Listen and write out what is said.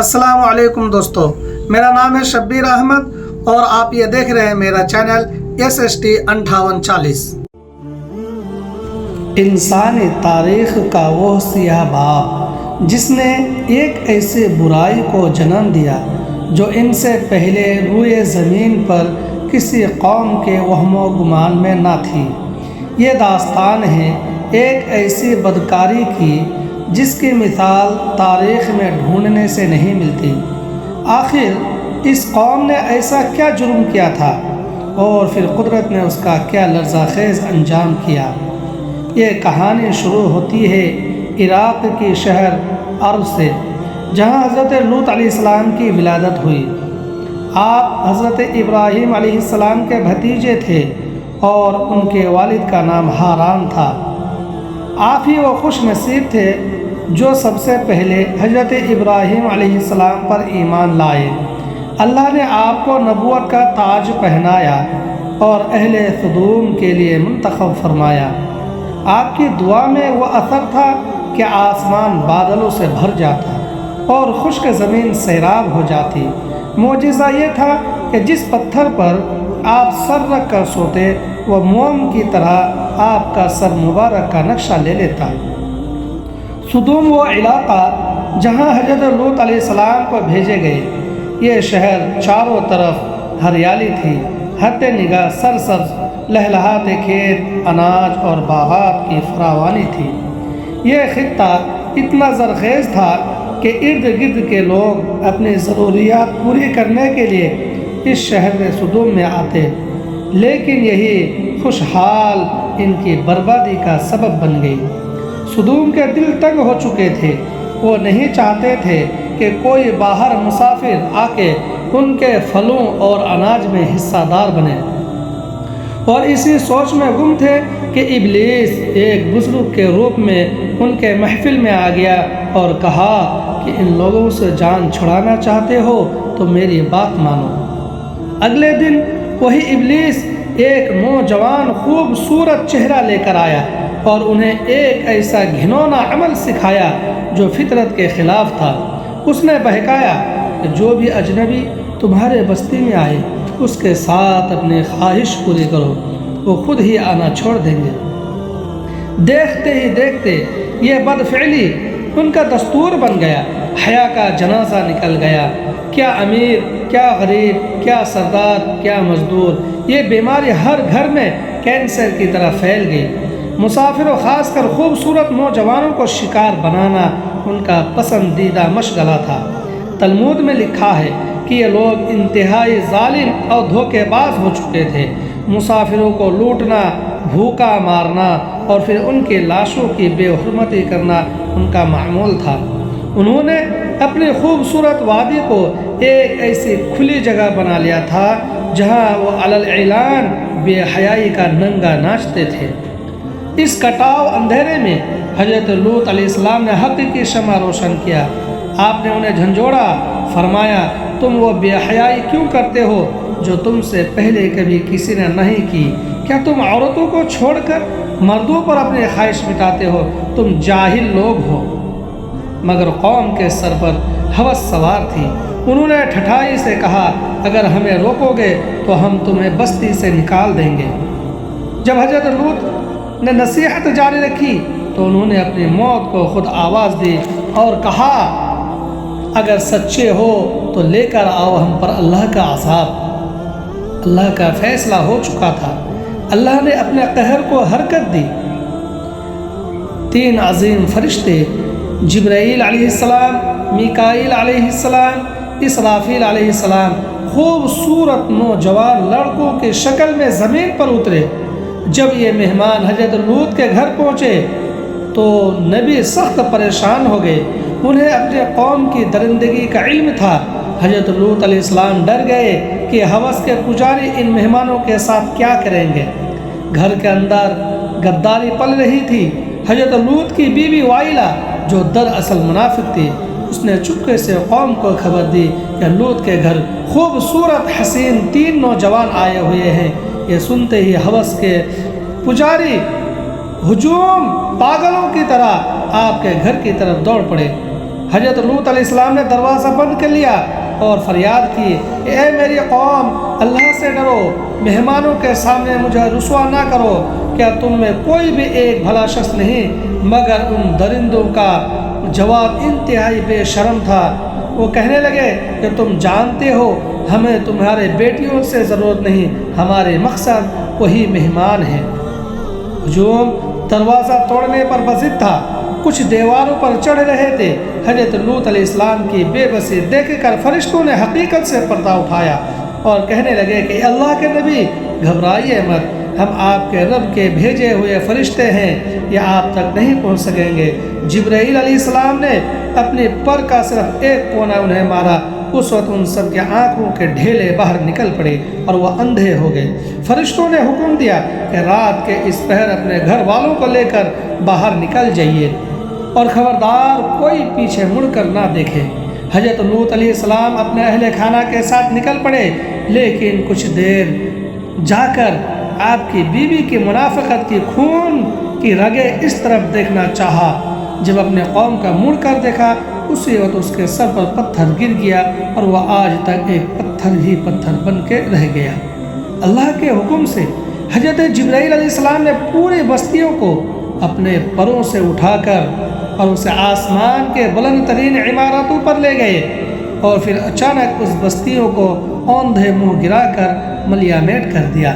السلام علیکم دوستو، میرا نام ہے شبیر احمد اور آپ یہ دیکھ رہے ہیں میرا چینل SST 5840۔ انسانی تاریخ کا وہ سیاہ باب جس نے ایک ایسی برائی کو جنم دیا جو ان سے پہلے روئے زمین پر کسی قوم کے وہم و گمان میں نہ تھی۔ یہ داستان ہے ایک ایسی بدکاری کی جس کی مثال تاریخ میں ڈھونڈنے سے نہیں ملتی۔ آخر اس قوم نے ایسا کیا جرم کیا تھا اور پھر قدرت نے اس کا کیا لرزہ خیز انجام کیا؟ یہ کہانی شروع ہوتی ہے عراق کی شہر عرب سے، جہاں حضرت لوط علیہ السلام کی ولادت ہوئی۔ آپ حضرت ابراہیم علیہ السلام کے بھتیجے تھے اور ان کے والد کا نام ہاران تھا۔ آپ ہی وہ خوش نصیب تھے جو سب سے پہلے حضرت ابراہیم علیہ السلام پر ایمان لائے۔ اللہ نے آپ کو نبوت کا تاج پہنایا اور اہل سدوم کے لیے منتخب فرمایا۔ آپ کی دعا میں وہ اثر تھا کہ آسمان بادلوں سے بھر جاتا اور خشک زمین سیراب ہو جاتی۔ معجزہ یہ تھا کہ جس پتھر پر آپ سر رکھ کر سوتے وہ موم کی طرح آپ کا سر مبارک کا نقشہ لے لیتا۔ سدوم وہ علاقہ جہاں حضرت لوط علیہ السلام کو بھیجے گئے۔ یہ شہر چاروں طرف ہریالی تھی، حد نگاہ سرسبز لہلہاتے کھیت، اناج اور باغات کی فراوانی تھی۔ یہ خطہ اتنا زرخیز تھا کہ ارد گرد کے لوگ اپنی ضروریات پوری کرنے کے لیے اس شہر سدوم میں آتے، لیکن یہی خوشحال ان کی بربادی کا سبب بن گئی۔ سدوم کے دل تنگ ہو چکے تھے، وہ نہیں چاہتے تھے کہ کوئی باہر مسافر آ کے ان کے پھلوں اور اناج میں حصہ دار بنے، اور اسی سوچ میں گم تھے کہ ابلیس ایک بزرگ کے روپ میں ان کے محفل میں آ گیا اور کہا کہ ان لوگوں سے جان چھڑانا چاہتے ہو تو میری بات مانو۔ اگلے دن وہی ابلیس ایک نوجوان خوبصورت چہرہ لے کر آیا اور انہیں ایک ایسا گھنونا عمل سکھایا جو فطرت کے خلاف تھا۔ اس نے بہکایا کہ جو بھی اجنبی تمہارے بستی میں آئے اس کے ساتھ اپنی خواہش پوری کرو، وہ خود ہی آنا چھوڑ دیں گے۔ دیکھتے ہی دیکھتے یہ بدفعلی ان کا دستور بن گیا۔ حیا کا جنازہ نکل گیا۔ کیا امیر، کیا غریب، کیا سردار، کیا مزدور، یہ بیماری ہر گھر میں کینسر کی طرح پھیل گئی۔ مسافر و خاص کر خوبصورت نوجوانوں کو شکار بنانا ان کا پسندیدہ مشغلہ تھا۔ تلمود میں لکھا ہے کہ یہ لوگ انتہائی ظالم اور دھوکے باز ہو چکے تھے۔ مسافروں کو لوٹنا، بھوکا مارنا اور پھر ان کی لاشوں کی بے حرمتی کرنا ان کا معمول تھا۔ انہوں نے اپنی خوبصورت وادی کو ایک ایسی کھلی جگہ بنا لیا تھا جہاں وہ علی الاعلان بے حیائی کا ننگا ناچتے تھے۔ اس کٹاؤ اندھیرے میں حضرت لوط علیہ السلام نے حق کی شمع روشن کیا۔ آپ نے انہیں جھنجھوڑا، فرمایا تم وہ بے حیائی کیوں کرتے ہو جو تم سے پہلے کبھی کسی نے نہیں کی؟ کیا تم عورتوں کو چھوڑ کر مردوں پر اپنی خواہش مٹاتے ہو؟ تم جاہل لوگ ہو۔ مگر قوم کے سر پر ہوس سوار تھی۔ انہوں نے ٹھٹائی سے کہا اگر ہمیں روکو گے تو ہم تمہیں بستی سے نکال دیں گے۔ جب حضرت لوط نے نصیحت جاری رکھی تو انہوں نے اپنی موت کو خود آواز دی اور کہا اگر سچے ہو تو لے کر آؤ ہم پر اللہ کا عذاب۔ اللہ کا فیصلہ ہو چکا تھا۔ اللہ نے اپنے قہر کو حرکت دی۔ 3 عظیم فرشتے جبرائیل علیہ السلام، میکائیل علیہ السلام، اسرافیل علیہ السلام خوبصورت نوجوان لڑکوں کی شکل میں زمین پر اترے۔ جب یہ مہمان حضرت لوط کے گھر پہنچے تو نبی سخت پریشان ہو گئے۔ انہیں اپنے قوم کی درندگی کا علم تھا۔ حضرت لوط علیہ السلام ڈر گئے کہ ہوس کے پجاری ان مہمانوں کے ساتھ کیا کریں گے۔ گھر کے اندر غداری پل رہی تھی۔ حضرت لوط کی بیوی وائلہ جو دراصل منافق تھی، اس نے چپکے سے قوم کو خبر دی کہ لوط کے گھر خوبصورت حسین 3 نوجوان آئے ہوئے ہیں۔ یہ سنتے ہی ہوس کے پجاری ہجوم پاگلوں کی طرح آپ کے گھر کی طرف دوڑ پڑے۔ حضرت لوط علیہ السلام نے دروازہ بند کر لیا اور فریاد کی، اے میری قوم، اللہ سے ڈرو، مہمانوں کے سامنے مجھے رسوا نہ کرو۔ کیا تم میں کوئی بھی ایک بھلا شخص نہیں؟ مگر ان درندوں کا جواب انتہائی بے شرم تھا۔ وہ کہنے لگے کہ تم جانتے ہو ہمیں تمہارے بیٹیوں سے ضرورت نہیں، ہمارے مقصد وہی مہمان ہیں۔ ہجوم دروازہ توڑنے پر بضد تھا، کچھ دیواروں پر چڑھ رہے تھے۔ حضرت لوط علیہ السلام کی بے بسی دیکھ کر فرشتوں نے حقیقت سے پردہ اٹھایا اور کہنے لگے کہ اللہ کے نبی، گھبرائیے مت، ہم آپ کے رب کے بھیجے ہوئے فرشتے ہیں، یہ آپ تک نہیں پہنچ سکیں گے۔ جبرائیل علیہ السلام نے اپنی پر کا صرف ایک کونا انہیں مارا، اس وقت ان سب کے آنکھوں کے ڈھیلے باہر نکل پڑے اور وہ اندھے ہو گئے۔ فرشتوں نے حکم دیا کہ رات کے اس پہر اپنے گھر والوں کو لے کر باہر نکل جائیے اور خبردار کوئی پیچھے مڑ کر نہ دیکھے۔ حضرت لوط علیہ السلام اپنے اہل خانہ کے ساتھ نکل پڑے، لیکن کچھ دیر جا کر آپ کی بیوی کی منافقت کی خون کی رگیں اس طرف دیکھنا چاہا۔ جب اپنے قوم کا مڑ کر دیکھا، اسی وقت اس کے سر پر پتھر گر گیا اور وہ آج تک ایک پتھر ہی پتھر بن کے رہ گیا۔ اللہ کے حکم سے حضرت جبرائیل علیہ السلام نے پوری بستیوں کو اپنے پروں سے اٹھا کر اور اسے آسمان کے بلند ترین عمارتوں پر لے گئے، اور پھر اچانک اس بستیوں کو اوندھے منہ گرا کر ملیامٹ کر دیا۔